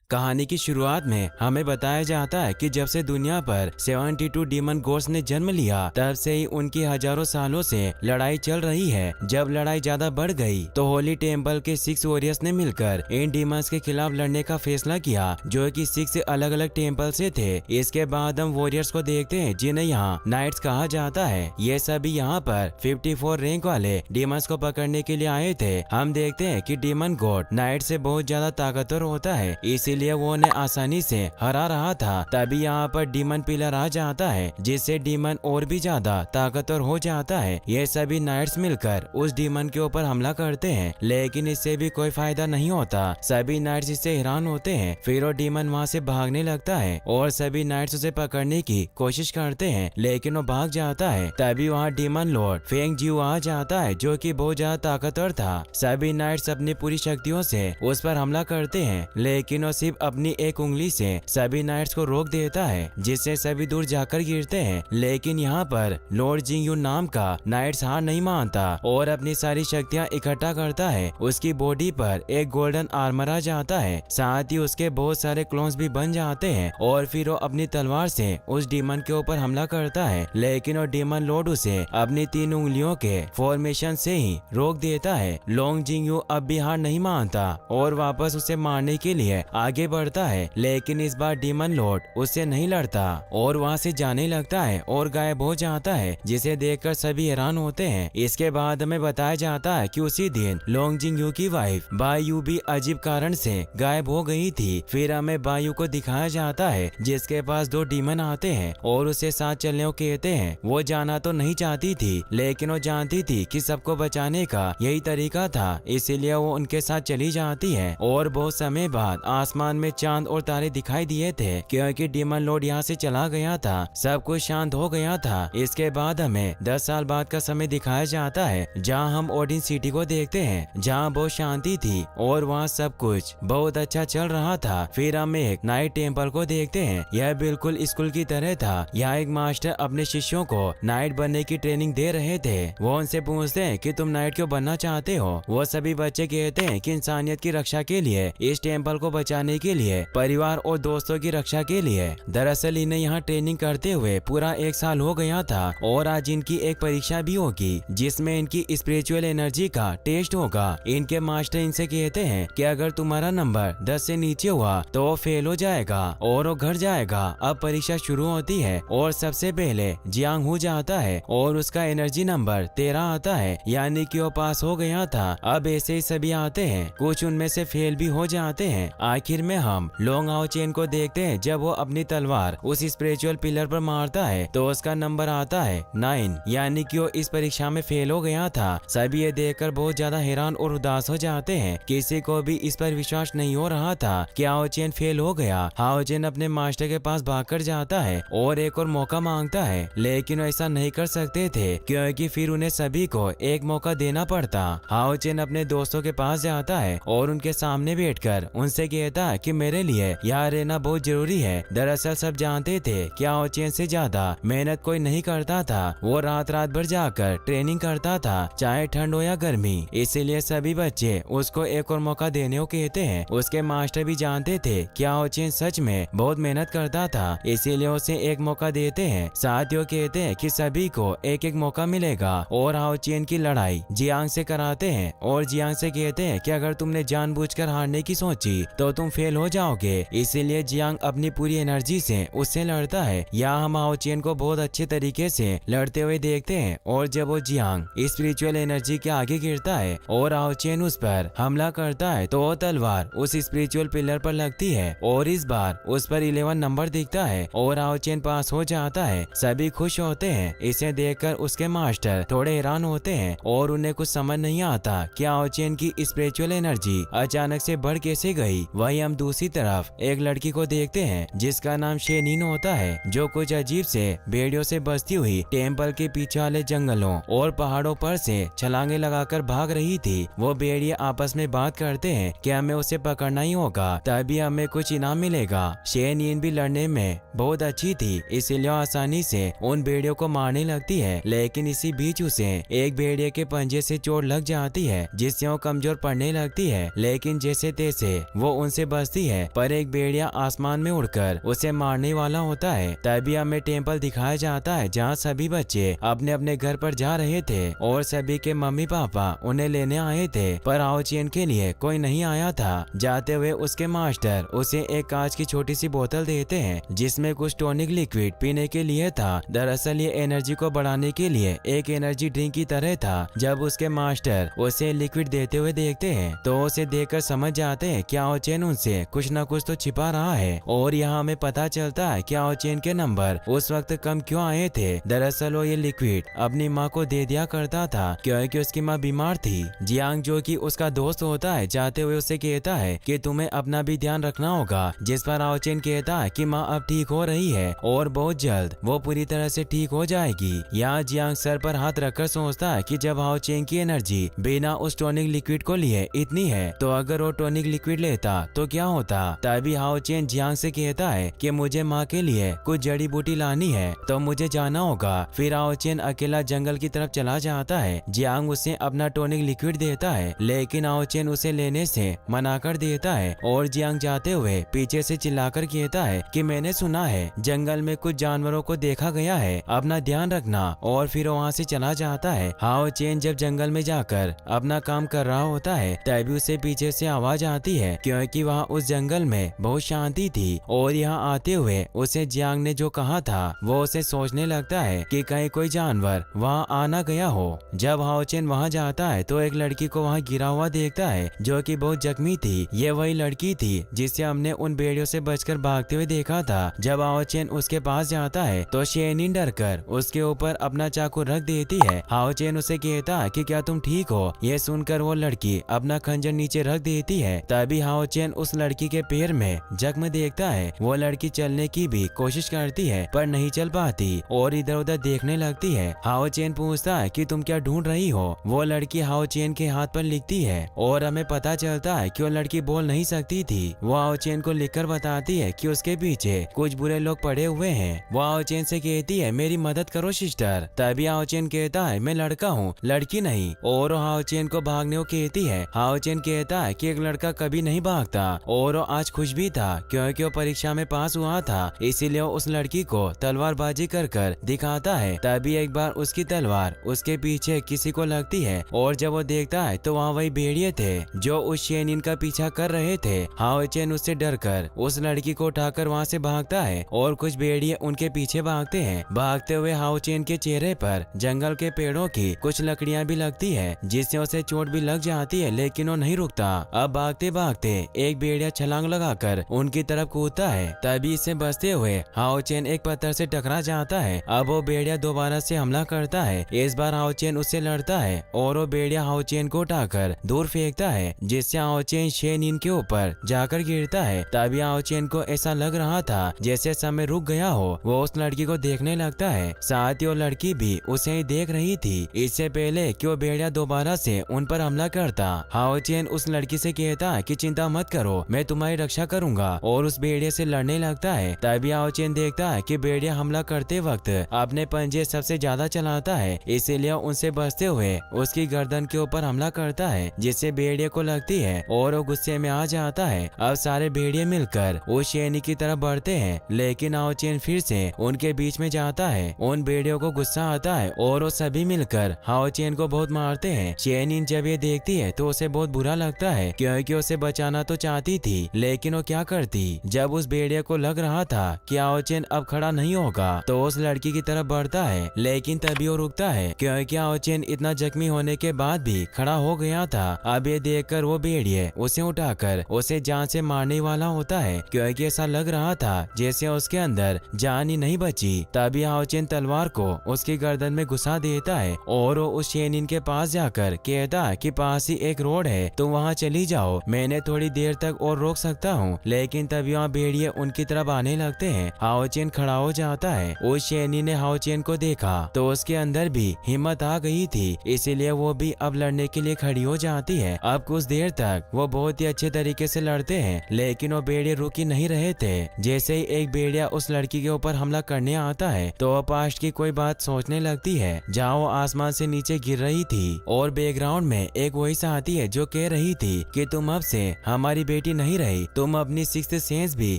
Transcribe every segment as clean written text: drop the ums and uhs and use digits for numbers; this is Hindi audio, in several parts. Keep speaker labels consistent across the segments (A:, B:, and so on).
A: कहानी की शुरुआत में हमें बताया जाता है कि जब से दुनिया पर 72 डीमन गोड्स ने जन्म लिया तब से ही उनकी हजारों सालों से लड़ाई चल रही है। जब लड़ाई ज्यादा बढ़ गई तो होली टेम्पल के 6 वॉरियर्स ने मिलकर इन डीमंस के खिलाफ लड़ने का फैसला किया, जो कि 6 अलग अलग टेम्पल से थे। इसके बाद हम वॉरियर्स को देखते हैं जिन्हें यहाँ नाइट्स कहा जाता है। ये सभी यहाँ पर 54 रैंक वाले डीमंस को पकड़ने के लिए आए थे। हम देखते हैं कि डीमन गॉड नाइट से बहुत ज्यादा ताकतवर होता है, इसीलिए वो उन्हें आसानी से हरा रहा था। तभी यहाँ पर डीमन पिलर आ जाता है, जिससे डीमन और भी ज्यादा ताकतवर हो जाता है। ये सभी नाइट्स मिलकर उस डीमन के ऊपर हमला करते हैं, लेकिन इससे भी कोई फायदा नहीं होता। सभी नाइट्स इससे हैरान होते हैं। फिर वो डीमन वहाँ से भागने लगता है और सभी नाइट्स उसे पकड़ने की कोशिश करते हैं, लेकिन वो भाग जाता है। तभी वहाँ डीमन लॉर्ड फेंग जियो आ जाता है, जो कि बहुत ज्यादा ताकतवर था। सभी नाइट्स अपनी पूरी शक्तियों से उस पर हमला करते हैं, लेकिन वो सिर्फ अपनी एक उंगली से सभी नाइट्स को रोक देता है, जिससे सभी दूर जाकर गिरते हैं। लेकिन यहाँ पर लॉर्ड जिंग यू नाम का नाइट्स हार नहीं मानता और अपनी सारी शक्तियाँ इकट्ठा करता है। उसकी बॉडी पर एक गोल्डन आर्मर आ जाता है, साथ ही उसके बहुत सारे क्लोन्स भी बन जाते हैं और फिर वो अपनी तलवार से उस डीमन के ऊपर हमला करता है। लेकिन वो डीमन लॉर्ड उसे अपनी 3 उंगलियों के फॉर्मेशन से ही रोक देता है। लॉन्ग जिंग यू अब भी हार नहीं मानता और वापस उसे मारने के लिए आगे बढ़ता है, लेकिन इस बार डीमन लॉर्ड उससे नहीं लड़ता और वहाँ से जाने लगता है और गायब हो जाता है, जिसे देखकर सभी हैरान होते हैं। इसके बाद हमें बताया जाता है कि उसी दिन लॉन्ग जिंग यू की वाइफ बायू भी अजीब कारण से गायब हो गई थी। फिर हमें बायू को दिखाया जाता है, जिसके पास 2 डीमन आते हैं और उसे साथ चलने को कहते हैं। वो जाना तो नहीं चाहती थी, लेकिन वो जानती थी कि सबको बचाने का यही तरीका था, इसीलिए वो उनके साथ चली जाती है। और बहुत समय बाद आसमान में चांद और तारे दिखाई दिए थे, क्योंकि डीमन लॉर्ड यहाँ से चला गया था। सब कुछ शांत हो गया था। इसके बाद हमें 10 साल बाद का समय दिखाया जाता है, जहाँ हम ओडिन सिटी को देखते हैं, जहाँ बहुत शांति थी और वहाँ सब कुछ बहुत अच्छा चल रहा था। फिर हम एक नाइट टेम्पल को देखते हैं। यह बिल्कुल स्कूल की तरह था। यहाँ एक मास्टर अपने शिष्यों को नाइट बनने की ट्रेनिंग दे रहे थे। वो उनसे पूछते हैं कि तुम नाइट क्यों बनना चाहते हो। वो सभी बच्चे कहते हैं कि इंसानियत की रक्षा के लिए, इस टेम्पल को बचाने के लिए, परिवार और दोस्तों की रक्षा के लिए। दरअसल इन्हें यहाँ ट्रेनिंग करते हुए पूरा 1 साल हो गया था और आज इनकी एक परीक्षा भी होगी, जिसमें इनकी स्पिरिचुअल एनर्जी का टेस्ट होगा। इनके मास्टर इनसे कहते हैं कि अगर तुम्हारा नंबर 10 से नीचे हुआ तो वो फेल हो जाएगा और वो घर जाएगा। अब परीक्षा शुरू होती है और सबसे पहले जियांग हो जाता है और उसका एनर्जी नंबर 13 आता है, यानी कि वो पास हो गया था। अब ऐसे ही सभी आते हैं, कुछ उनमें से फेल भी हो जाते हैं। आखिर में हम लोंग आओ चेन को देखते हैं। जब वो अपनी तलवार उस स्पिरिचुअल पिलर पर मारता है तो उसका नंबर आता है 9, यानी कि वो इस परीक्षा में फेल हो गया था। सभी ये देखकर बहुत ज्यादा हैरान और उदास हो जाते हैं। किसी को भी इस पर विश्वास नहीं हो रहा था कि आओ चेन फेल हो गया। हाओ चेन अपने मास्टर के पास भागकर जाता है और एक और मौका मांगता है, लेकिन ऐसा नहीं कर सकते थे, क्योंकि फिर उन्हें सभी को एक मौका देना पड़ता। हाओ चेन अपने दोस्तों के पास जाता है और उनके सामने बैठकर उनसे कहता है कि मेरे लिए यहाँ रहना बहुत जरूरी है। दरअसल सब जानते थे कि आओ चेन से ज्यादा मेहनत कोई नहीं करता था। वो रात रात भर जाकर ट्रेनिंग करता था, चाहे ठंड हो या गर्मी। इसीलिए सभी बच्चे उसको एक और मौका देने को कहते हैं। उसके मास्टर भी जानते थे कि आओ चेन सच में बहुत मेहनत करता था, इसीलिए उसे एक मौका देते हैं। साथियों कहते हैं कि सभी को एक एक मौका मिलेगा और आओ चेन की लड़ाई जियांग से कराते हैं और जियांग से कहते हैं कि अगर तुमने जानबूझकर हारने की सोची तो तुम फेल हो जाओगे। इसीलिए जियांग अपनी पूरी एनर्जी से उससे लड़ता है। यहाँ हम आओ चेन को बहुत अच्छे तरीके से लड़ते हुए देखते हैं और जब वो जियांग स्पिरिचुअल एनर्जी के आगे गिरता है और आओ चेन उस पर हमला करता है तो वो तलवार उस स्पिरिचुअल पिलर पर लगती है और इस बार उस पर 11 नंबर दिखता है और आओ चेन पास हो जाता है। सभी खुश होते हैं। इसे देखकर उसके मास्टर थोड़े हैरान होते हैं और उन्हें कुछ समझ नहीं आता कि आओ चेन की स्पिरिचुअल एनर्जी अचानक से बढ़ कैसे गई। वहीं हम दूसरी तरफ एक लड़की को देखते हैं जिसका नाम शेनिन होता है, जो कुछ अजीब से भेड़ियों से बसती हुई टेम्पल के पीछे वाले जंगलों और पहाड़ों पर से छलांगे लगाकर भाग रही थी। वो भेड़िए आपस में बात करते हैं कि हमें उसे पकड़ना ही होगा, तभी हमें कुछ इनाम मिलेगा। शेनिन भी लड़ने में बहुत अच्छी थी, इसीलिए आसानी से उन भेड़ियों को मारने लगती है। लेकिन इसी बीच उसे एक भेड़िए के पंजे से चोट लग जाती है, जिससे वो कमजोर पड़ने लगती है। लेकिन जैसे तैसे वो उनसे बचती है, पर एक भेड़िया आसमान में उड़कर उसे मारने वाला होता है। तभी हमें टेम्पल दिखाया जाता है जहाँ सभी बच्चे अपने अपने घर पर जा रहे थे और सभी के मम्मी पापा उन्हें लेने आए थे, पर हाओ चेन के लिए कोई नहीं आया था। जाते हुए उसके मास्टर उसे एक कांच की छोटी सी बोतल देते हैं जिसमें कुछ टॉनिक लिक्विड पीने के लिए था। दरअसल ये एनर्जी को बढ़ाने के लिए एक एनर्जी ड्रिंक की तरह था। जब उसके मास्टर उसे लिक्विड देते हुए देखते हैं तो उसे देखकर समझ जाते हैं कि हाओ चेन उनसे कुछ न कुछ तो छिपा रहा है। और यहाँ हमें पता चलता है कि हाओ चेन के नंबर उस वक्त कम क्यों आए थे। दरअसल वो ये लिक्विड अपनी माँ को दे दिया करता था क्योंकि उसकी माँ बीमार थी। जियांग जो कि उसका दोस्त होता है जाते हुए उसे कहता है कि तुम्हें अपना भी ध्यान रखना होगा, जिस पर हाओ चेन कहता है कि माँ अब ठीक हो रही है और बहुत जल्द वो पूरी तरह से ठीक हो जाएगी। यहाँ जियांग सर पर हाथ रखकर सोचता है कि जब हाओ चेन की एनर्जी बिना उस टॉनिक लिक्विड को लिए इतनी है तो अगर वो टॉनिक लिक्विड लेता तो क्या होता। तभी हाओ चेन जियांग से कहता है कि मुझे माँ के लिए कुछ जड़ी बूटी लानी है तो मुझे जाना होगा। फिर हाओ चेन अकेला जंगल की तरफ चला जाता है। जियांग उसे अपना टॉनिक लिक्विड देता है लेकिन हाओ चेन उसे लेने से मना कर देता है और जियांग जाते हुए पीछे से चिल्लाकर कहता है कि मैंने सुना है जंगल में कुछ जानवरों को देखा गया है, अपना ध्यान रखना। और फिर वहाँ से चला जाता है। हाओ चेन जब जंगल में जाकर अपना काम कर रहा होता है तभी उसे पीछे से आवाज आती है क्योंकि वहाँ उस जंगल में बहुत शांति थी और यहाँ आते हुए उसे जियांग ने जो कहा था वो उसे सोचने लगता है कि कहीं कोई जानवर वहाँ आना गया हो। जब हाओ चेन वहाँ जाता है तो एक लड़की को वहाँ गिरा हुआ देखता है जो कि बहुत जख्मी थी। ये वही लड़की थी जिसे हमने उन भेड़ियों से बचकर भागते हुए देखा था। जब हाओ चेन उसके पास जाता है तो शेनिन डरकर उसके ऊपर अपना चाकू रख देती है। हाओ चेन उसे कहता है कि क्या तुम ठीक हो। ये सुनकर वो लड़की अपना खंजर नीचे रख देती है। तभी हाओ चेन उस लड़की के पैर में जख्म देखता है। वो लड़की चलने की भी कोशिश करती है पर नहीं चल पाती और इधर उधर देखने लगती है। हाओ चेन पूछता है कि तुम क्या ढूंढ रही हो। वो लड़की हाओ चेन के हाथ पर लिखती है और हमें पता चलता है कि वो लड़की बोल नहीं सकती थी। वो हाओ चेन को लिखकर बताती है कि उसके पीछे कुछ बुरे लोग पड़े हुए हैं। वो हाओ चेन से कहती है मेरी मदद करो सिस्टर। तभी हाओ चेन कहता है मैं लड़का हूँ लड़की नहीं। और वो हाओ चेन को भागने को कहती है। हाओ चेन कहता है कि एक लड़का कभी नहीं भागता और वो आज खुश भी था क्योंकि वो परीक्षा में पास हुआ था, इसीलिए वो उस लड़की को तलवारबाजी कर कर दिखाता है। तभी एक बार उसकी तलवार उसके पीछे किसी को लगती है और जब वो देखता है तो वहाँ वही भेड़िए थे जो उस शेनिन का पीछा कर रहे थे। हाओ चेन उससे डरकर उस लड़की को उठाकर वहाँ से भागता है और कुछ भेड़िए उनके पीछे भागते हैं। भागते हुए हाओ चेन के चेहरे पर जंगल के पेड़ों की कुछ लकड़ियाँ भी लगती है जिससे उसे चोट भी लग जाती है लेकिन वो नहीं रुकता। अब भागते भागते एक भेड़िया छलांग लगाकर उनकी तरफ कूदता है। तभी इससे बचते हुए हाओ चेन एक पत्थर से टकरा जाता है। अब वो भेड़िया दोबारा से हमला करता है। इस बार हाओ चेन उससे लड़ता है और वो भेड़िया हाओ चेन को उठाकर दूर फेंकता है जिससे हाओ चेन शेनिन के ऊपर जाकर गिरता है। तभी हाओ चेन को ऐसा लग रहा था जैसे समय रुक गया हो। वो उस लड़की को देखने लगता है, साथ ही वो लड़की भी उसे ही देख रही थी। इससे पहले कि वो भेड़िया दोबारा से उन पर हमला करता, हाओ चेन उस लड़की से कहता है कि चिंता मत करो मैं तुम्हारी रक्षा करूंगा और उस भेड़िया से लड़ने लगता है। तभी हाओ चेन देखता है कि भेड़िया हमला करते वक्त अपने पंजे सबसे ज्यादा चलाता है, इसीलिए उनसे बचते हुए उसकी गर्दन के ऊपर हमला करता है जिससे भेड़िया को लगती है और वो गुस्से में आ जाता है। अब सारे भेड़िए मिलकर उस शेनी की तरफ बढ़ते हैं लेकिन हाओ चेन फिर से उनके बीच में जाता है। उन भेड़ियों को गुस्सा आता है और वो सभी मिलकर हाओ चेन को बहुत मारते हैं। शेनिन जब ये देखती है तो उसे बहुत बुरा लगता है क्योंकि उसे बचाना तो चाहती थी लेकिन वो क्या करती। जब उस भेड़िया को लग रहा था कि हाओ चेन अब खड़ा नहीं होगा तो उस लड़की की तरफ बढ़ता है लेकिन तभी वो रुकता है क्योंकि हाओ चेन इतना जख्मी होने के बाद भी खड़ा हो गया था। अब ये देखकर वो भेड़िए उसे उठाकर उसे जान से मारने वाला होता है क्योंकि ऐसा लग रहा था जैसे उसके अंदर जान ही नहीं बची। तभी हाओ चेन तलवार को उसकी गर्दन में घुसा देता है और वो उस शेनिन के पास जाकर कहता है कि पास ही एक रोड है तुम वहाँ चली जाओ, मैंने थोड़ी देर तक और रोक सकता हूँ। लेकिन तभी वहाँ भेड़िए उनकी तरफ आने लगते हैं। हाओ चेन खड़ा हो जाता है। उस शेनिन ने हाओ चेन को देखा तो उसके अंदर भी हिम्मत आ गई थी, इसीलिए वो भी अब लड़ने के लिए खड़ी हो जाती है। अब कुछ देर तक वो बहुत ही अच्छे तरीके से लड़ते हैं लेकिन वो भेड़िए रुक ही नहीं रहे थे। जैसे ही एक भेड़िया उस लड़की के ऊपर हमला करने आता है तो वो पास्ट की कोई बात सोचने लगती है जहाँ वो आसमान से नीचे गिर रही थी और बैकग्राउंड में एक वही आती है जो कह रही थी कि तुम अब से हमारी बेटी एबिलिटी नहीं रही तुम अपनी सिक्स्थ सेंस भी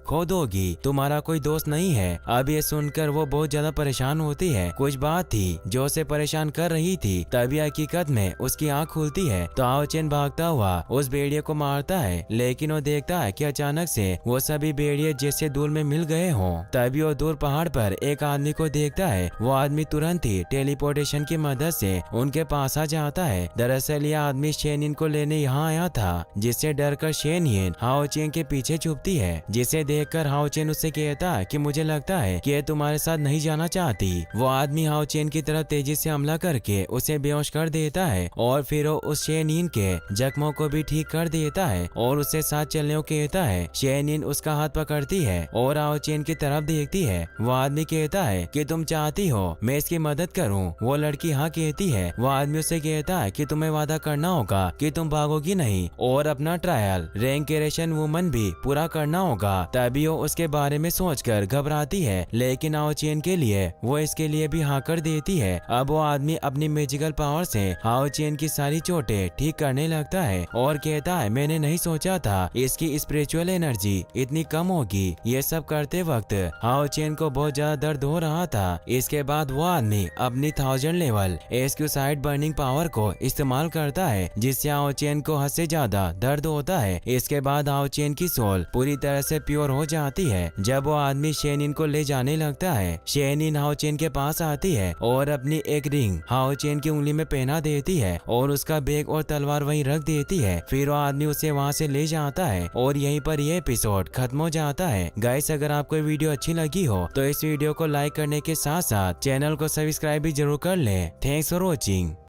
A: खो दोगी, तुम्हारा कोई दोस्त नहीं है। अब ये सुनकर वो बहुत ज्यादा परेशान होती है। कुछ बात थी जो उसे परेशान कर रही थी, तभी हकीकत में उसकी आँख खुलती है तो हाओ चेन भागता हुआ उस भेड़िए को मारता है, लेकिन वो देखता है कि अचानक से वो सभी भेड़िए जैसे दूर में मिल गए हों। तभी वो दूर पहाड़ पर एक आदमी को देखता है। वो आदमी तुरंत ही टेलीपोर्टेशन की मदद से उनके पास आ जाता है। दरअसल यह आदमी शेनिन को लेने यहाँ आया था, जिससे डरकर शेनिन हाओ चेन के पीछे छुपती है, जिसे देखकर हाओ चेन उससे कहता है कि मुझे लगता है कि ये तुम्हारे साथ नहीं जाना चाहती। वो आदमी हाओ चेन की तरफ तेजी से हमला करके उसे बेहोश कर देता है और फिर वो उस शेनिन के जख्मों को भी ठीक कर देता है और उससे साथ चलने को कहता है। शेनिन उसका हाथ पकड़ती है और हाओ चेन की तरफ देखती है। वो आदमी कहता है कि तुम चाहती हो मैं इसकी मदद करूं? वो लड़की हाँ कहती है। वो आदमी उससे कहता है कि तुम्हें वादा करना होगा कि तुम भागोगी नहीं और अपना ट्रायल रैंकेरेशन वुमन भी पूरा करना होगा। तभी वो उसके बारे में सोचकर घबराती है, लेकिन हाओ चेन के लिए वो इसके लिए भी हाँ कर देती है। अब वो आदमी अपनी मैजिकल पावर से हाओ चेन की सारी चोटें ठीक करने लगता है और कहता है मैंने नहीं सोचा था इसकी स्पिरिचुअल एनर्जी इतनी कम होगी। ये सब करते वक्त हाओ चेन को बहुत ज्यादा दर्द हो रहा था। इसके बाद वो आदमी अपनी 1000 लेवल एस्क्यूसाइड बर्निंग पावर को इस्तेमाल करता है, जिससे हाओ चेन को हद से ज्यादा दर्द होता है। इसके बाद हाओ चेन की सोल पूरी तरह से प्योर हो जाती है। जब वो आदमी शेनिन को ले जाने लगता है, शेनिन हाओ चेन के पास आती है और अपनी एक रिंग हाओ चेन की उंगली में पहना देती है और उसका बैग और तलवार वहीं रख देती है। फिर वो आदमी उसे वहां से ले जाता है और यहीं पर यह एपिसोड खत्म हो जाता है। गाइस, अगर आपको वीडियो अच्छी लगी हो तो इस वीडियो को लाइक करने के साथ साथ चैनल को सब्सक्राइब भी जरूर कर लें। Thanks for watching.